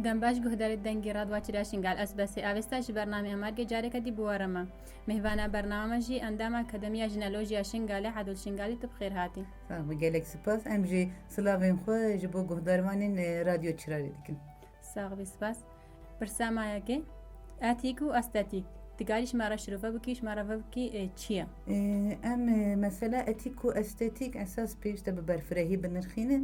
دەمباش گوهدەرێت دەنگی ڕادواچرا شنگال ئەسبەسی ئاوێستاشی بەرنامی ئەمارگە جارێکەتی بوارەمە میهوانە بەرنامەژی ئەنداما کەدەمیا ژنەلۆژیا شنگالێ حەدول شنگالی تبخێر هاتی gelek spas em jî silavên xwe ji bo guhdarvanên radyo çirarê dikin. ساغبی سپاس پرسامایەکێ ئاتیک و ئەستەتیک تگاری ژمارە شرۆڤە بکی ژمارەڤە بکی چییە؟ Em mesela etik û estetik esas pêwîst e bi berfirehî binirxînin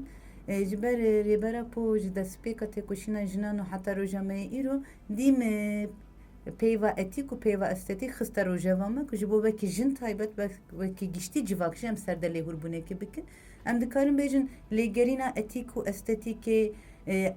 ji ber rêbera po ji destpêka têkoşîna jinan û heta roja me îro dîm peyva etik û peyva estetik xiste rojeva me ku ji bo wekî jin taybet wekî giştî civak ji em ser de lêhûrbûnekê bikin em dikarin bêjin lêgerîna etik û estetikê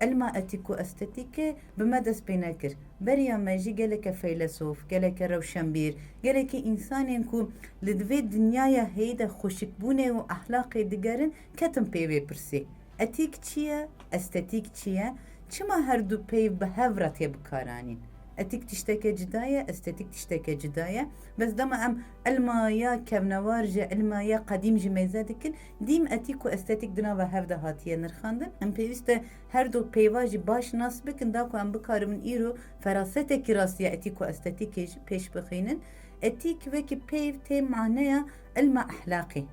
elma etik û estetikê bi me dest pê nekir. Beriya me jî geleke feylesof, geleke rewşenbîr, gelekî însanên ku li divê dinyaya heyî de xweşikbûnê û ahlaqê digerin ketin pê wê pirsî. Etik çi ye? Estetik çi ye? Çima her du peyv bi hev re tê bikaranîn? Etik tişteke cida ye, estetik tişteke cida ye. Bes dema em elmaya kevnewar ji elmaya qedîm jî mêze dikin. Dîm etik û estetik di nava hev de hatiye nirxandin. Em pêwîst e her du peyva jî baş nas bikin da ku em bikarin îro ferasetekî rastiya etik û estetikê jî pêş bixînin. Etik wekî peyv tê maneya elma ahlaqê.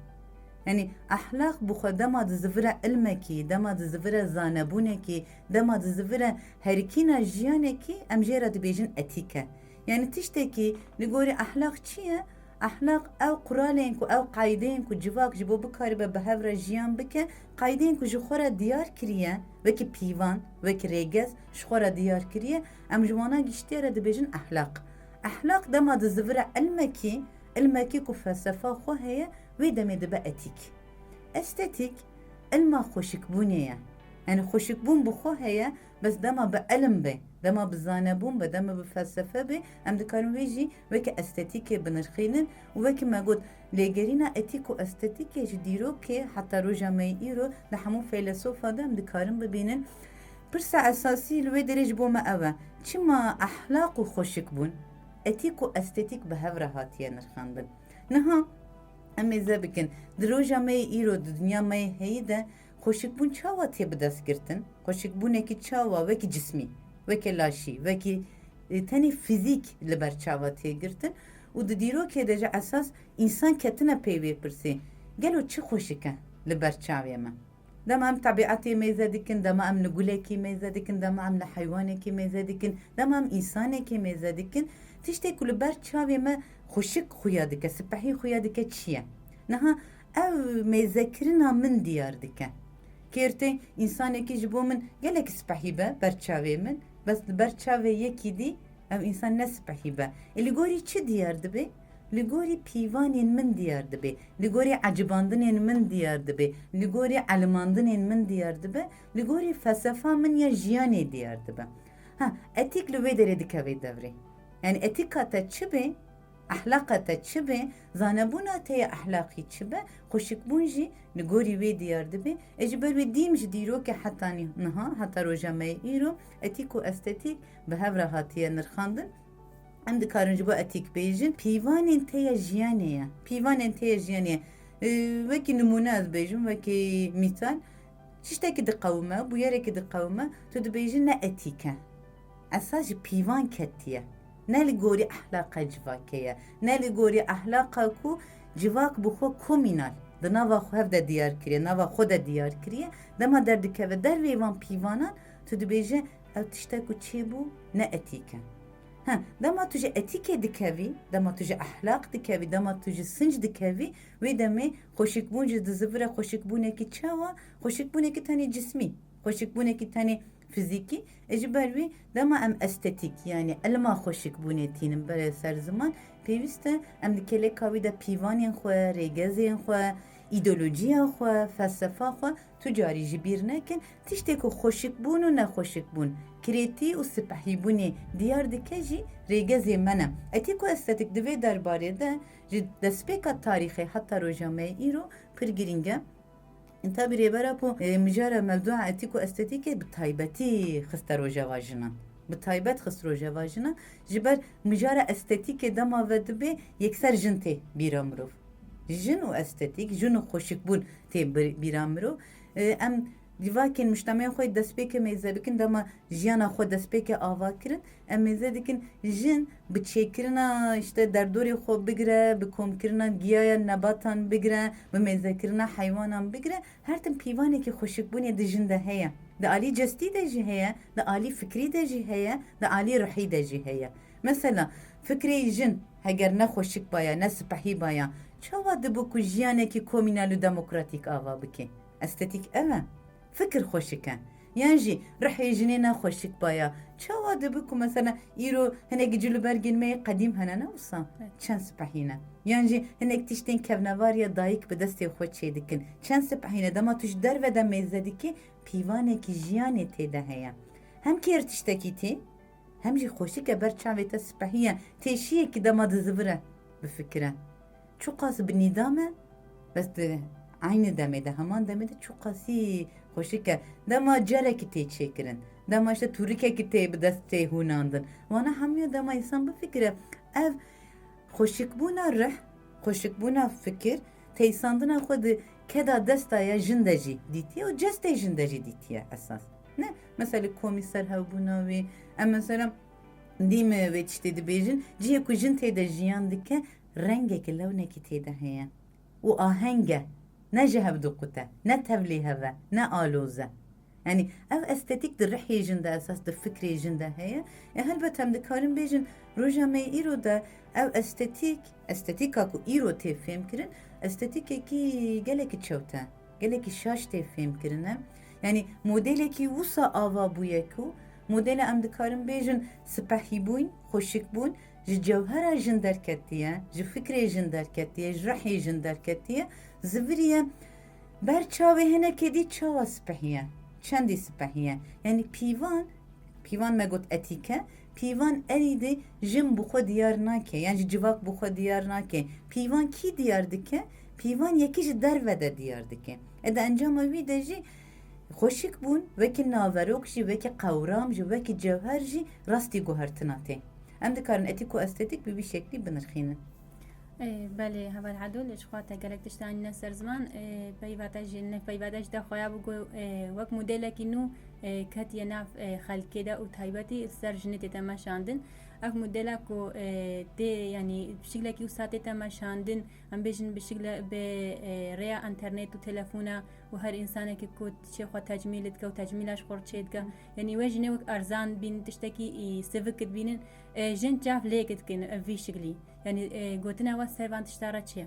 Yani ahlak bu xwe dema di zivira ilmekî, dema di zivira zanebûnekî, dema di zivira herîkîna jiyanekî em jê re dibêjin etik e. Yani tiştekî li gorî ahlak çi ye? Ahlak ew quralên ku ew qaydeyên ku civak ji bo bikaribe bi hev re jiyan bike, qaydeyên ku ji xwe re diyar kiriye, wekî pîvan, wekî rêgez ji xwe re diyar kiriye, em ji wana giştiye re dibêjin ahlak. Ahlak dema di zivira ilmekî ku felsefa xwe heye wê demê dibe etik. Estetik ilma xweşikbûnê ye. Yani xweşikbûn bi xwe heye bes dema bi ilim be, dema bi zanebûn be, dema bi felsefe be, em dikarin wê jî wekî estetikê binirxînin û wekî me got lêgerîna etik û estetikê ji dîrokê heta roja me îro li hemû feylesofa de em dikarin bibînin. Pirsa esasî li wê derê ji bo me ew e. Çima ahlaq û xweşikbûn etik û estetik bi hev re hatiye nirxandin. Niha em mêze bikin di roja me îro di dinya me heyî de xweşikbûn çawa tê bi dest girtin? Xweşikbûnekî çawa wekî cismî, wekî laşî, wekî tenê fîzîk li ber çawa tê girtin û di dîrokê de ji esas însan ketine pey wê pirsî. Gelo çi xweşik e li ber çavê me? Dema em tabiatê mêze dikin, dema em li gulekî mêze dikin, dema em li heywanekî mêze dikin, dema em însanekî mêze dikin. Tiştê ku li ber çavê me xweşik xuya dike, sipehî xuya dike çi ye? Niha ev mêzekirina min diyar dike. Kêrtê însanekî ji bo min gelek sipehî be ber çavê min, bes li ber çavê yekî dî ev însan ne sipehî be. Li gorî çi diyar dibe? Li gorî pîvanên min diyar dibe, li gorî ecibandinên min diyar dibe, li gorî elimandinên min diyar dibe, li gorî felsefa min ya jiyanê diyar dibe. Etik li wê derê dike vê devrê. Yani etika te çi be? Ahlaka te çi be? Zanebûna te ya ahlaqî çi be? Xweşikbûn jî li gorî wê diyar dibe. Ji ber wê dîm ji dîrokê heta niha heta roja me îro etik û estetik bi hev re hatiye nirxandin. Em dikarin ji bo etik bêjin pîvanên te ya jiyanê ye. Pîvanên te ya jiyanê ye. Wekî nimûne ez bêjim, wekî mîsal tiştekî diqewime, bûyerekî diqewime, tu dibêjin ne etik e. Esas ji pîvan ketiye. Ne li gorî ahlaqa civakê ye, ne li gorî ahlaqa ku civak bi xwe komînal di nava xwe hev de diyar kiriye, nava xwe de diyar kiriye, dema derdikeve dervê van pîvanan tu dibêje ew tiştek ku çêbû ne etik e. Dema tu ji etikê dikevî, dema tu ji ahlaq dikevî, dema tu ji sinc dikevî, wê demê xweşikbûn ji di zivira xweşikbûnekî çawa? Xweşikbûnekî tenê cismî, xweşikbûnekî tenê fizîkî, ji ber wê dema em estetik yani elma xweşikbûnê tînin berê ser ziman pêwîst e em di keleka wî de pîvanên xwe, rêgezên xwe, îdeolojiya xwe, felsefa xwe tu carî ji bîr nekin tiştê ku xweşikbûn û nexweşikbûn, kirêtî û sipehîbûnê diyar dike jî rêgezê me ne. Etik û estetik di vê derbarê de ji destpêka tarîxê heta roja me îro pir giring e. Tabi rêbera ku mijara mevdua etik û estetikê bi taybetî xiste rojeva jinan. Bi taybet xist rojeva jinan ji ber mijara estetikê dema ve dibe yekser jin tê bîra mirov. Jin û estetik, jin û xweşikbûn tê bîra mirov. Em دیواکن مجتمع خو دست پێکە mêze bikin dema jiyana xwe dest pêke ava kirin em mêze dikin jin bi çêkirina işte derdorê xwe bigire bi komkirina giyaya nebatan bigire bi mêzekirina heywanan bigire her tim pîvanekî xweşikbûnê di jin de heye di alî cestî de jî heye di alî fikrî de jî heye di alî ruhî de jî heye mesela fikrê jin heger ne xweşik baya ne spehî baya çawa dibû ku jiyanekî komînal û demokratîk ava bike estetik ev e fikir xweşik e yan jî rihê jinê ne xweşik baya çawa dibû ku mesela îro hinekî cilûbergên me qedîm hene ne wisa çend spehî ne yan jî hinek tiştên kevnevariya dayîk bi destê xwe çê dikin çend spehî ne dema tu ji derve de mêze dikî pîvanekî jiyanê tê de heye hem kêr tiştekî tê hem jî xweşik e ber çavê te spehî ye têşiyekî dema dizivire bifikire çok az bi nîdam e bes di aynı demê de heman demê de çok asî xweşik e dema carekî tê çêkirin dema işte tûrikekî tê bi dest tê hûnandin wana hemûya dema însan bifikire ev xweşikbûna rih xweşikbûna fikir têsandina xwe di keda desta ya jin de jî dîtiye û cestê jin de jî dîtiye esas ne mesela komîser hevbûna wê em mesela dîme wê tiştê dibêjin cihê ku jin tê de jiyan dike rengekî lewnekî tê de heye û aheng e ne ji hev diqute ne tevlî heve ne aloze yani ev estetik di rihê jin de esas di fikrê jin de heye helbet em dikarin bêjin roja me îro de ev estetika ku îro tê fêm kirin estetikekî gelekî çewt e gelekî şaş tê fêm kirin e yani modelekî wisa ava bûye ku modela em dikarin bêjin spehîbûn xweşikbûn ji cewhera jin derketiye ji fikrê jin derketiye ji rihê jin derketiye ziviriye ber çavê hinekê dî çawa spehî ye çendî spehî ye yani pîvan me got etîke pîvan erî de jin bi xwe diyar nake yani ji civak bi xwe diyar nake pîvan kî diyar dike pîvan yekî ji derve de diyar dike de encama wî de jî xweşik bûn wekî naverok jî wekî qewram jî wekî cewher jî rastî guhertina tê em dikarin etîk û estetik bi vî şeklî binirxînin بله هول عدول اشخاص گلک تشتانی نسر زمان پیواتش نه پیواتش ده خواهی بگو وقت مدل کی نو کتی ناف خلقی ده و تایباتی سر جنت تماشاندن اف مدل کو ده یعنی بشکل کی وسط تماشاندن هم بیشن بشکل به ریا اینترنت و تلفن و هر انسان کی کو چه خو تجمیلت کو تجمیلش خورچید که یعنی وجنه وک ارزان بین تشتکی سوکت بینن جن جاف لیکت کن وی شکلی yani gotine ve servantiştara çiye?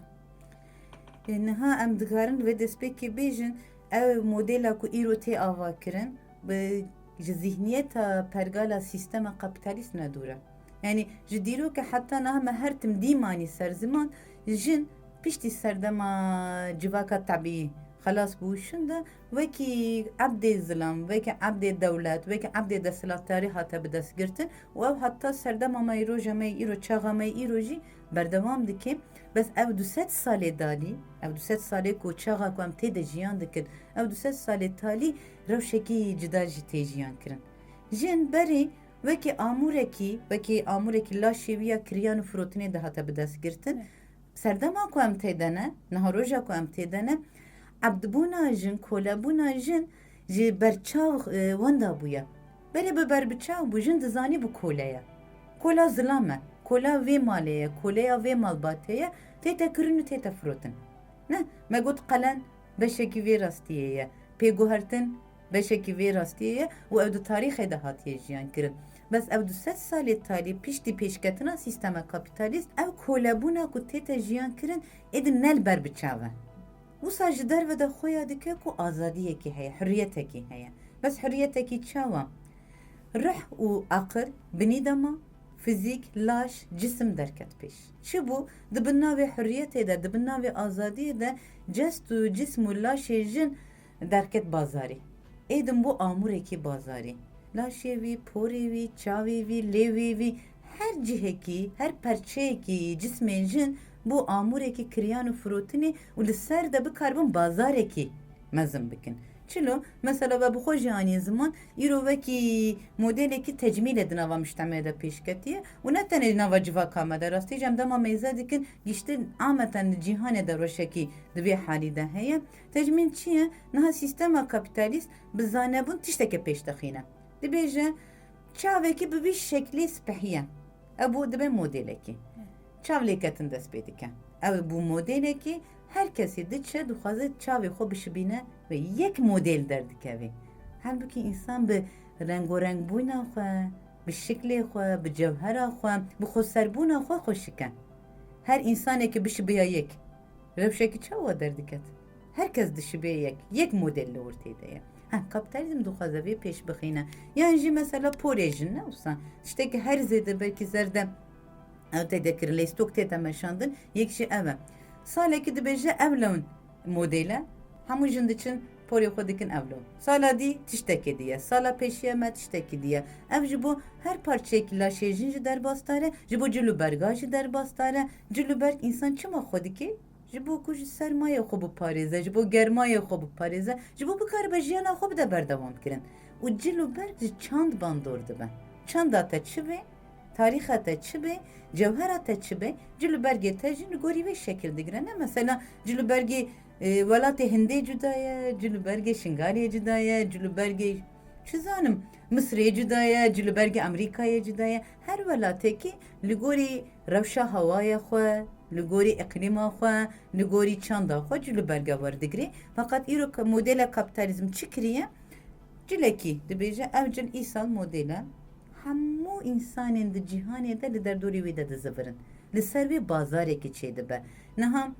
Niha em dikarin ve destpêkê bêjin ev modela ku îro tê ava kirin bi ji zihniyeta pergala sîstema kapitalîst ne dûr e. Yani ji dîrokê heta niha me her tim dîmanî ser ziman jin piştî serdema civaka tabiî xelas bûşin de wekî ebdê zilam, wekî ebdê dewlet, wekî ebdê desthilatdarî hate bi dest girtin û ev heta serdema me roja me îro çaxa me îro jî berdewam dike bes ev 200 salê dalî ev 200 salê ku çaxa ku em tê de jiyan dikin ev 200 salê talî rewşekî cida jî tê jiyan kirin jin berî wekî amûrekî laşê wiya kiriyan û firotinê de hate bi dest girtin serdema ku em tê de ne niha roja ku em tê de ne عبدبونا جن کولابونا جن جی برچاو وندا بویا بله به بر بچاو بو جن دزانی بو کولaya کولا زلامه کولا وی مالیه کولیا وی مالباتیه تیتا کرنو تیتا فروتن نه مگوت قلن بشکی وی راستیه پیگوهرتن بشکی وی راستیه و او دو تاریخ ده هاتیه جیان کرن بس او 200 سالی تالی پشتی پیشکتنا سیستم کپیتالیست او کولابونا کو تیتا جیان کرن edin nel ber biçave وسا ji derve de xweya dike ku azadiyekî heye hürriyetekî heye bes hürriyetekî çawa rih û aqil binîdema fizîk laş cisim derket pêş çi bû dibin navê hürriyetê de dibin navê azadiyê de cest û cism û laşê jin derket bazarî êdin bû amûrekî bazarî laşê wî porê wî çavê wî lêvê wî her cihekî her perçeyekî cismên jin bu amûrekî kiriyan û firotinê û li ser de bikarbin bazarekî mezin bikin چلو مثلا و بخو جانی زمان ایرو وکی مدل کی تجمیل دنوا مجتمع ده پیش کتیه و نه تنه نوا جوا کامده راستی جم دما میزه دیکن گشته عامتا جهان ده روشکی دوی حالی ده هیه تجمیل چیه؟ نه سیستم کپیتالیست بزانه بون تشتک پیش دخینه دی بیجه چاوه کی ببی شکلی سپهیه ابو دبه مدل کی چاولی کتن دست بیدیکن او bu modele ki herkesi diçe duhazı çavi xo bişibine ve yek model derdik evi. Halbuki insan bi rengorenk buyna xo, bi şekli xo, bi cevhera xo, bi xosarbuna xo xoşiken. Her insan ki bişibiya yek. Revşeki çava derdik et. Herkes dişibiya yek. Yek modelle ortaya. Kapitalizm duhazı ve peş bixine. Yani mesela porejin ne olsa. İşte ki her zede belki zerde ev tedekir leystok tetemeşandın yekşi eve. Saleki dibêje evlon modele hemû jin diçin porê xwe dikin evlon. Sala dî tiştekê diye, sala pêşiya me tiştekî diye. Ev ji bo her parçeyekî laşêjin ji derbas dare, ji bo cilûberga jî derbas dare. Cilûberg însan çima xwe dike? Ji bo ku ji sermayê xwe biparêze, ji bo germayê xwe biparêze, ji bo bikaribe jiyana xwe bide berdewam kirin. û cilûberg ji çand bandor dibe. Çanda te çi be? Tariha te çi be? Cevhera te çi be? Cilûbergê te jî li gorî vê şekil digire. Ne mesela cilûbergê welatê Hindê cuda ye, cilûbergê Şingaliyê cuda ye, cilûbergê çi zanim Misrê cuda ye, cilûbergê Amerîkayê cuda ye. Her welatekî li gorî rewşa hewaya xwe, li gorî iqlîma xwe, li gorî çanda xwe cilûberga werdigirê. Fakat îro modela kapitalizm çi kiriye? Cilekî dibêje ev cil îsal modela hemû insanên di cîhanê de li derdorî wê de dizivirin. Li ser vê bazarekî çê dibe. Niha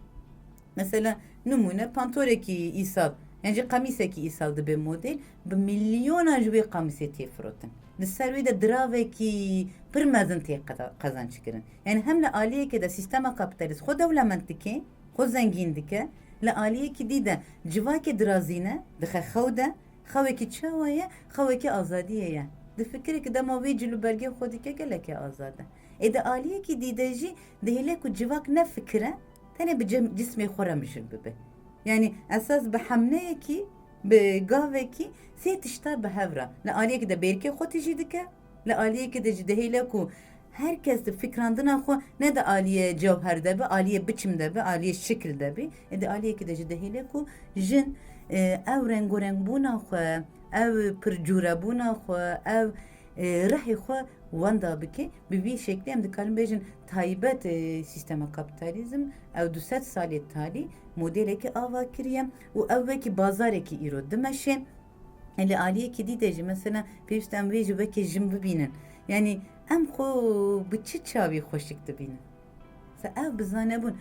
mesela numune pantorekî îsal yani ji qemîsekî îsal dibe model bi milyona ji wê qemîsê tê firotin. Li ser wê de diravekî pir mezin tê qezanç kirin. Yani hem li aliyekê de sistema kapitalîst xwe dewlemend dike, xwe zengîn dike, li aliyekî dî de civakê dirazîne, dixe xew de, xewekî çawa ye, xewekî azadiyê ye. Di fikirê ki dema wê cilûbergê xwe dike gelekî azad e. Di aliyekî dîde jî dihêle ku civak ne fikire tenê bi cismê xwe re mijil bibe. Yani esas bi hemneyekî bi gavekî sê tişta bi hev re. Li aliyekî de bêrikê xwe tijî dike, li aliyekî de jî dihêle ku herkes di fikrandina xwe ne de aliye cewher de be, aliye biçim de be, aliye şekil de be. Di aliyekî de jî dihêle ku jin ev rengorengbûna xwe, ev pircûrebûna xwe, ev rehê xwe wenda bike bi vî şeklî em dikarin bêjin taybet sistema kapitalizm ew 200 salê talî modelekî ava kiriye û ew wekî bazarekî îro dimeşe. Li aliyekî dî de jî mesela pêwîst em wê ji wekî jin bibînin. Yani em xwe bi çi çavî xweşik dibînin? Ev bizanebûn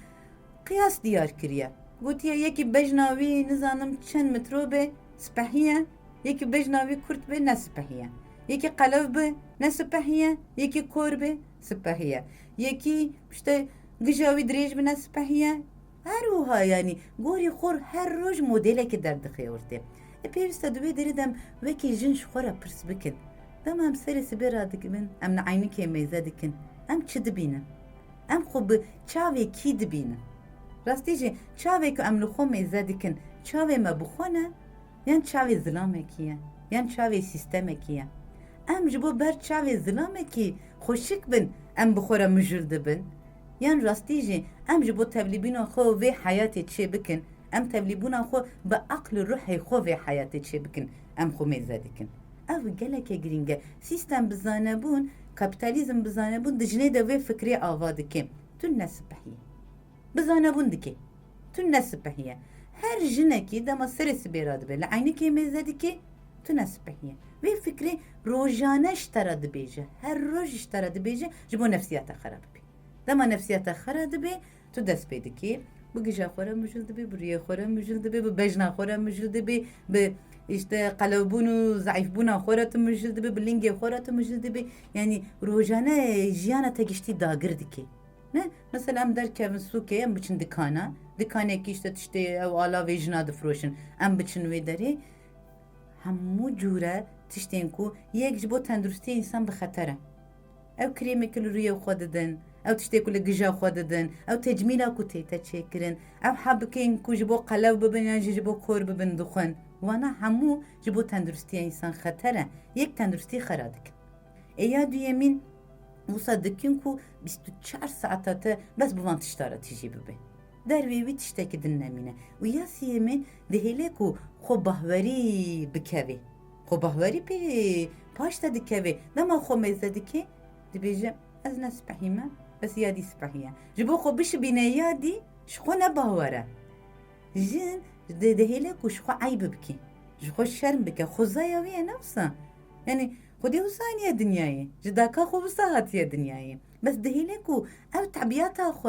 qiyas diyar kiriye. Gotiye yekî bejna wî nizanim çend metro be sipehiye, yekî bejna wî kurt be ne sipehiye. Yekî qelev be ne sipehiye, yekî kor be sipehiye. Yekî işte gija wî dirêj be ne sipehiye. Her wiha yani gorî xor her roj modelekî derdixe ortê. Pêwîst e di wê derê de em wekî jin ji xwe re pirs bikin. Dema em serê sibêra dikivin, em li eynîkê mêze dikin. Em çi dibînin? Em xwe bi çavê kî dibînin? Rastî jî çavê ku em li xwe mêze dikin, çavê me bi xwe ne? Yan çavê zilamekî ye, yan çavê sîstemekî ye. Em ji bo ber çavê zilamekî xweşik bin, em bi xwe re mijûl dibin. Yan rastî jî em ji bo tevlîbûna xwe vê hayatê çê bikin, em tevlîbûna xwe bi aql û ruhê xwe vê hayatê çê bikin, em xwe mêze dikin. Ev gelekê girîng e. Sistem bizanebûn, kapitalizm bizanebûn di jinê de vê fikrê ava dike. Tu ne sipehiye. Bizanebûn dike. Tu ne sipehiye. Her jinekî dema serê sibêra dibe. Li eynîkê mêze dike, tu ne sipehiye. Vê fikrê rojane ji te re dibêje. Her roj ji te re dibêje ji bo nefsiyata xwe re bibe. Dema nefsiyata xwe re dibe, tu dest pê dikî. Bu gija xwe re mijûl dibe, bi rûyê xwe re mijûl dibe, bi bejna xwe re mijûl dibe, bi işte qalewbûn û zayıfbûna xwe re tu mijûl dibe, bi lingê xwe re tu mijûl dibe. Yani rojane jiyana te giştî dagir dike. Ne? Mesela em derkevin sûkê em biçin dikana. Dikanekî işte tiştê ew ala vê jina difroşin. Em biçin wê derê. Hemû cûre tiştên ku yek ji bo tenduristiyê însan bi xeter e. Ew krêmekî li rûyê xwe didin, او تشتي كل جيجا خوددن او تجميلا كو تيتا تشيكرن او حبكين كو جبو قلب ببن يعني جبو كور ببن دخن وانا همو جبو تندرستي انسان خطره يك تندرستي خرادك ايا دو يمين وصدقين كو 24 ساعته بس بوان تشتاره تجي ببه دروي تشتكي دنمينه ويا سيمن دهيلكو خو بهوري بكوي خو بهوري بي پاشتا دكوي دما خو مزدكي دبيجم از نسبحيمه بس يادي سبحيه جبو خو بش بينا يادي شخو نبهوره جن دهيلكو شخو عيب بكي شخو شرم بك خو زايويه نفسه يعني خودي وصانية دنياي جداكا خو بصاحتية دنياي بس دهيلكو او تعبياتها خو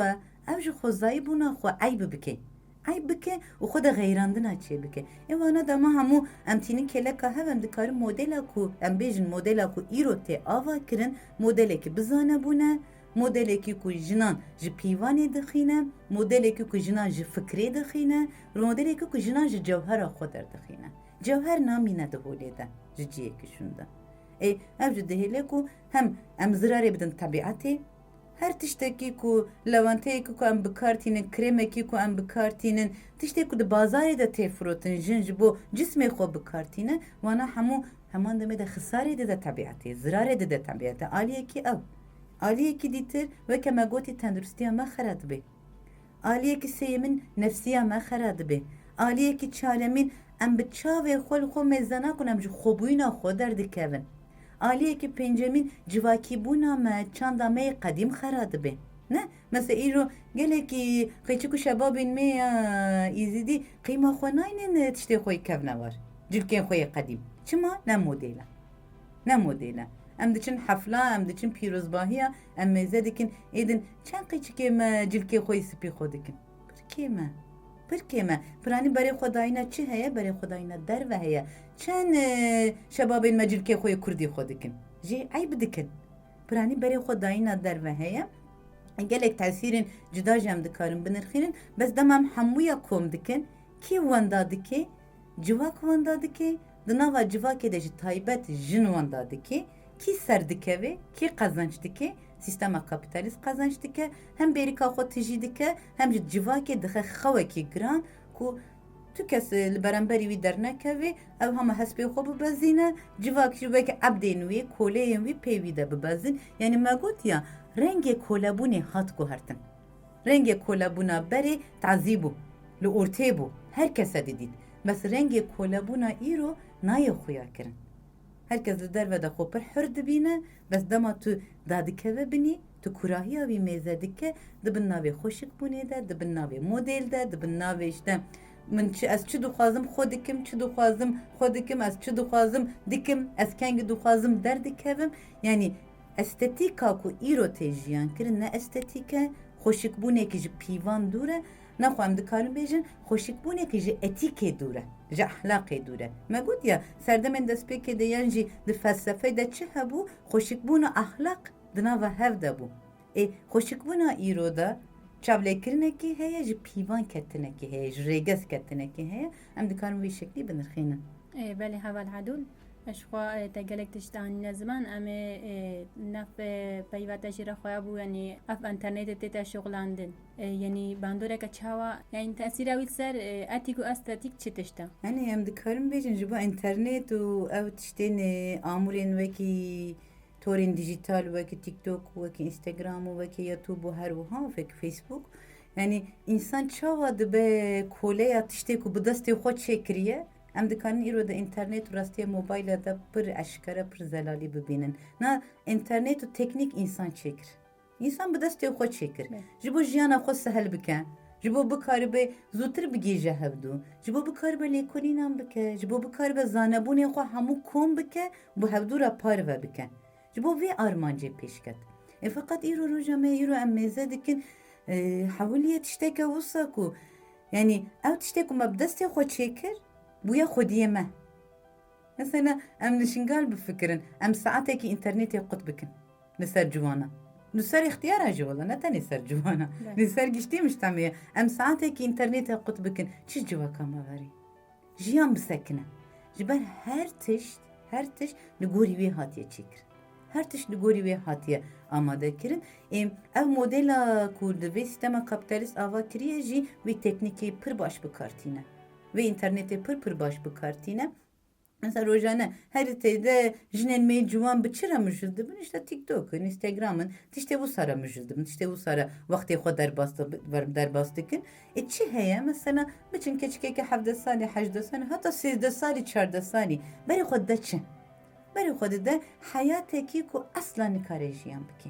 او جو خو زايبونا خو عيب بكي عيب بكي وخودا غيراندنا چه بكي اوانا دا ما همو امتيني كلاكا هم دكار موديلاكو ام بيجن موديلاكو ايرو تي آوا کرن موديلاكي بزانه بونا موديلاكي كو جنان جي بيواني دخينه موديلاكي كو جنان جي فكري دخينه موديلاكي كو جنان جي جوهر خودر دخينه جوهر نامينه دهولي ده جي جيكي شونده اوجد دهيلكو هم ام زراري بدن طبيعتي هر تشتكي كو لوانتي كو ام بكارتينن كريمكي كو ام بكارتينن تشتكي كو بازاري دا تفروتن جنجبو جسمي خو بكارتينن وانا همان دمي دا خساري دا طبيعتي زراري دا طبيعتي آليكي او آليكي ديتر وكما قوتي تندرستيا ما خراد بي آليكي سيمن نفسيا ما خراد بي آليكي چالمين ام بچاوي خو مزانا كن ام جو خوبوينا خو درد كevin آلیه که پنجمین جواکی بونا ما چند می قدیم خراد به نه مثلا ایرو گله که قیچی کو شبابین می ایزیدی قیمه خواناین تشتی خوی کف نوار جلکین خوی قدیم چما نه مدیلا ام دچن حفله ام دچن پیروزباهیه ام مزه دکن ایدن چند قیچی که ما جلکی خوی سپی خودکن برکیمه پرانی برای خداینا چی هیا برای خداینا در و هیا چند شبابین مجل که خوی کردی خودکن جی عیب دکن پرانی برای خداینا در و هیا گلک تاثیرین جدا جم دکارن بنرخینن بس دمام همویا کوم دکن کی وندا دکی جواک وندا دکی دناوا جواک دج تایبت جن وندا دکی کی سردکوی کی قazanç diki sistema kapitalist qazanç dike hem berika xo tiji dike hem ji civakê dixe xewekî giran ku tu kes li beremberi wî dernekevî ew hema hespê xwe bibezîne civak ji weke ebdên wî koleyên wî pê wî de bibezin yani me gotiya rengê kolebûnê hat guhertin rengê kolebûna berê tezî bû li ortê bû her kese didît bes rengê kolebûna îro nayê xuya kirin herkes li derve de xwe pir hür dibîne bes dema tu dadikeve binî tu kurahiya wî mêze dike dibin navê xweşikbûnê de dibin navê model de dibin navê işte min ez çi dixwazim xwe dikim çi dixwazim xwe dikim ez çi dixwazim dikim ez kengî dixwazim derdikevim yani estetîka ku îro tê jiyan kirin ne estetîke xweşikbûnekî ji pîvan dûr e نخو ام دکارم بیجن خوشک بونه که جه اتیکه دوره جه اخلاقه دوره ما گوت یا سردمن دست پیکه دیان جی ده فلسفه ده چه هبو خوشک بونه اخلاق دنا و هف ده بو خوشک بونه ایرو ده چاوله کرنه که هیا جه پیوان کتنه که هیا جه ریگز کتنه که هیا ام دکارم وی شکلی بنرخینه بله هوا العدول اشخوا تجلك تشتان نزمان أما نف بيوتا شيرا خواب يعني أف إنترنت تتا شغلاندن يعني باندورة كشوا يعني تأثير أول سر أتيكو أستاتيك تشتشتا يعني هم دكارم بيجن جبا إنترنت أو تشتين آمورين وكي تورين ديجيتال وكي تيك توك وكي إنستغرام وكي يوتيوب وهر وها وكي فيسبوك يعني إنسان شوا دبا كوليا تشتيكو بدستي خود شكريه ام دکارن ایرو ده اینترنت و راستی موبایل ده پر اشکره پر زلالی ببینن نه اینترنت و تکنیک انسان چکر انسان به دستی خود چکر جبو جیانا خود سهل بکن جبو بکاری به زودتر بگیجه هفدو جبو بکاری به لیکولینام بکن جبو بکاری به زانبونی خود همو کن بکن بو هفدو را پار و بکن جبو وی آرمانجه پیش کد فقط ایرو رو جمعه ایرو امیزه دکن حولیه تشتکه وصاکو یعنی او تشتکو ما بدستی خود چکر بويا خديمة مثلا ام نشنقال بفكرن ام ساعتك انترنت قط بكن نسر جوانا نسر اختيارها جوالا نتا نسر جوانا نسر قشتي مش تعمية ام ساعتك انترنت قط بكن چش جوا كاما غاري جيان بسكنة جبال هر تش نقوري وي هاتيه چكر her tişt li gorî wê hatiye amade kirin. Ev modela ku divê sistema kapitalîst ava kiriye jî wê teknîkê pir baş bikartîne. Vê internetê pir baş bikartîne. Mesela rojane her teyde jinen me ciwan bi çira mijil dibin işte TikTok'un, Instagram'ın tişte bu sara mijil dibin. Tişte bu sara vakti xwe derbas dikin. Çi heye mesela biçin keçikeke 17 salî, 18 salî, hatta 13 salî, 14 salî berê xwe de çi. Berê xwe de hayatekî ku asla nikare jiyan bike.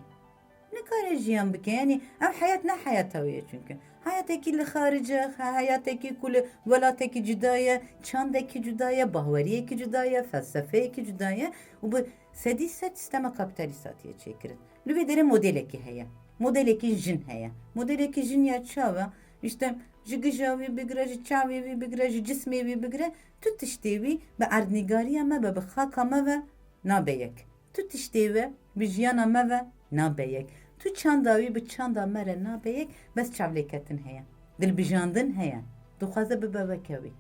Nikare jiyan bike yani ev hayat ne hayata wê çünkü. Hayatekî li xarice, hayatekî ku li welatekî cuda ye, çandekî cuda ye, bahweriyekî cuda ye, felsefeyekî cuda ye û bi sedî sed sistema kapitalîst hatiye çêkirin. Li vê derê modelekî heye. Modelekî jin heye. Modelekî jin ya çawa işte ji gija wî bigire, ji çavê wî bigire, ji cismê wî bigire, tu tiştê wî bi erdnîgariya me ve bi xaka me ve nabe yek. Tu tiştê ve bi jiyana me ve nabe yek. Tu çanda wî bi çanda me re nabe yek bes çavlêketin heye. Dilbijandin heye. Dixwaze bibe weke wî.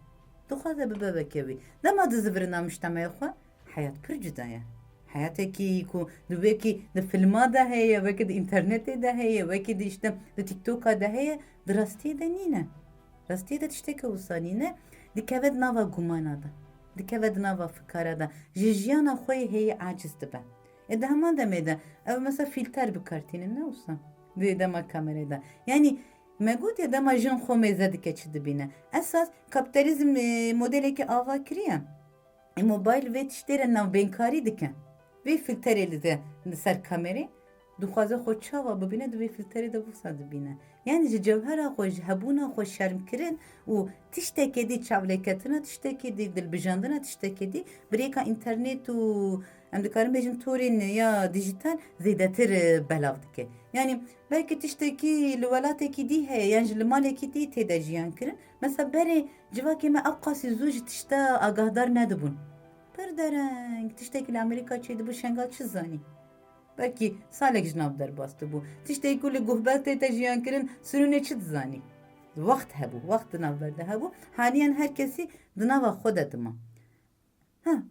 Dixwaze bibe weke wî. Dema dizîvirina mujtemaya xwe hayat pir cuda ye. Hayatekî ku wekî di filma de heye, wekî di internetê de heye, wekî di işte di TikTok'a de heye, di rastiyê de nîne. Rastiyê de tiştekî wisa nîne, dikeve di nava gumana da. Dikeve di nava fikara da. Ji jiyana xwe heye aciz dibe. De heman demê de ev mesela filter bikartînin ne olsa di dema kamerê de. Yani me gotiye dema jin xwe mêze dike çi dibîne. Esas kapitalizm modelekî ava kiriye. Mobil vê tiştê re navbênkarî dikin. Vê filterê li de li ser kamerê dixwaze xwe çawa bibîne di vê filterê de wisa dibîne. Yani ji cewhera xwe ji hebûna xwe şermkirin û tiştekê dî çavlêketina, tiştekê dî dilbijandina, tiştekê dî birêka internet û em dikarin bêjin torên ya dijital zêdetir belav dike. Yani belkî tiştekî li welatekî dî heye yan ji li malekî dî têde jiyan kirin. Mesela berê civakê me ew qasî zû ji tişta agahdar nedibûn. Pir dereng tiştekî li Amerîka çêdibû bu şengal çi zanî? Belkî salek ji nav derbas dibû. Tiştekî ku li guhbetê te jiyan kirin sirûnê çi dizanî? Wext hebû, wext di nav berde hebû. Haliyan herkesî di nava xwe de dima.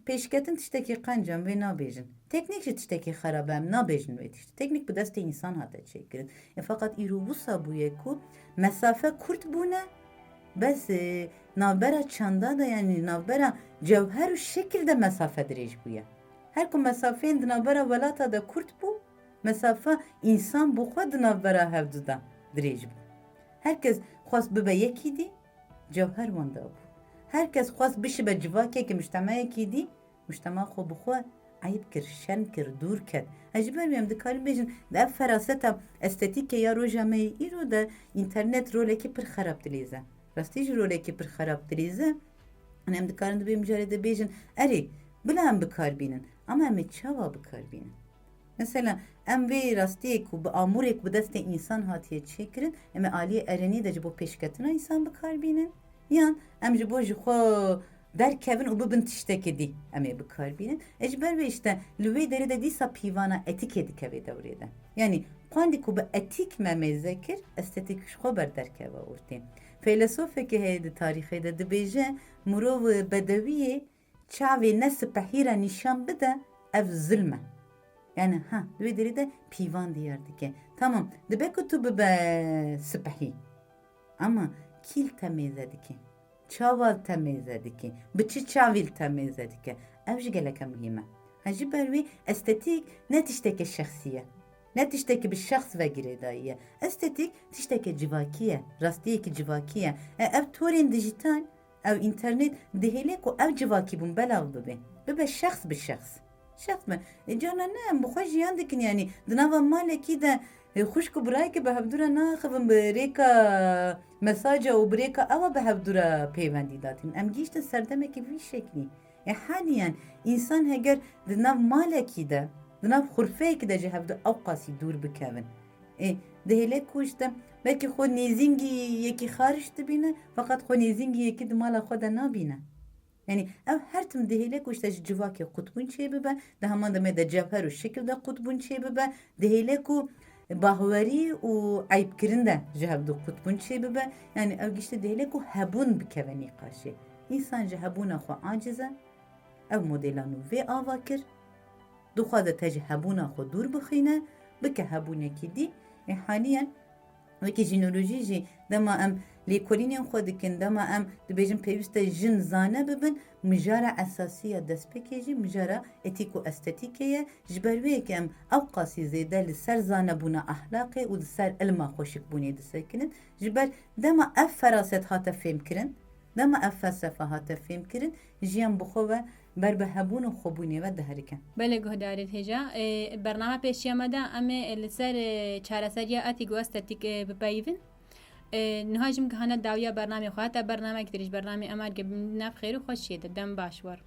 Pêşketin tiştekî qencem vê nabêjin. Teknik ji tiştekî xerab em nabêjin wê tişt. Teknik bi destê însan hate çêkirin. Feqat îro wisa bûye ku mesafe kurt bûne bes navbera çanda da yani navbera cewher û şekil de mesafe dirêj bûye. Her ku mesafeyên di navbera welata de kurt bû, mesafe însan bû xwe di navbera hevdû de dirêj bû. Herkes xwast bibe yekî dî, cewher wan de bû. Herkes xwast bişibe civakekî mujtemeyekî dî, mujtema xwe bi xwe ayıp kir, şerm kir, dûr ket. Ji ber vê em dikarin bêjin di ev feraseta estetîkê ya roja me îro de internet rolekî pir xerab dilîze. Rastî jî rolekî pir xerab dilîze. Em dikarin di vê mijarê de bêjin erê bila em bikarbînin ama em ê çawa bikarbînin. Mesela em vê rastiyê ku bi amûrek bi destê însan hatiye çêkirin, em ê aliyê erenî de ji bo pêşketina însan bikarbînin. Yan em ji bo jî xwe derkevin û bibin tiştekê dî em ê bikarbînin. Ji ber vê işte li wê derê de dîsa pîvana etîkê dikeve dewrê de. Yani xwendî ku bi etîk me mêze kir, estetîk ji xwe berderkeve ortê. Feylesofekî heye di tarîxê de dibêje mirov bedewiyê çavê ne spehîra nîşan bide ev zilm e. Yani li wê derê de pîvan diyar dike. Tamam dibe ku tu bibe spehî ama kîl te mêze dike. Çaval te mêze dike. Bi çi çavîl te mêze dike. Ev jî gelek muhîm e. Ji ber wî estetik ne tiştekê şexsî ye. Ne tiştekî bi şexs vegirê dayî ye. Estetik tiştekê civakî ye. Rastiyekî civakî ye. Ev torên dijital, ev internet dihêlê ku ev civakî bûn belav bibe. Bibe şexs bi şexs. Şexs me. Cana ne bi xwe jiyan dikin yani. Di nava malekî de xuşk û birayekî bi hevdûra naxivin bi rêka mesaja û bi rêka ewa bi hevdûra peywendî datin. Em gîştin serdemekî vî şeklî. Haliyan însan heger di nav malekî de di nav xurfeyekî de ji hevdû ew qasî dûr bikevin. Dihêle ku işte belkî xwe nêzîngî yekî xaric dibîne feqat xwe nêzîngî yekî di mala xwe de nabîne. Yani ev her tim dihêle ku işte ji civakê qutbûn çê bibe, di heman demê de cewher û şekil de qutbûn çê bibe, dihêle ku bahwerî û eyîbkirin de ji hevdû qutbûn çê bibe. Yani ev giştî dihêle ku hebûn bikeve nîqaşê. İnsan ji hebûna xwe aciz e, ev modelan û vê ava kir, دخوازه تجي هبونا خو دور بخينه بك هبونا كدي حاليا وكي جينولوژی جی دما ام لیکولینین خود دکن دما ام دبیجن پیوست جن زانه ببن مجارة أساسية دسبكيجي مجارة اتيكو استاتيكية جبروي كم أوقاسي زيادة لسر زانه بونا أخلاقي ودسر علما خوشك بوني دسكنن جبر دما أف فراست هاتا فهم كرن دما أف فلسفة هاتا فهم كرن جيان بخوة بربهبون و خوبوني و دهركن بله گهدارید هجا برنامه پیشی آمده اما لسر چهارسریا اتی گوستاتیک بپاییون نهاجم که هنر داویا برنامه خواهد برنامه کتریش برنامه امر که نف خیر و خوشیده دم باشوار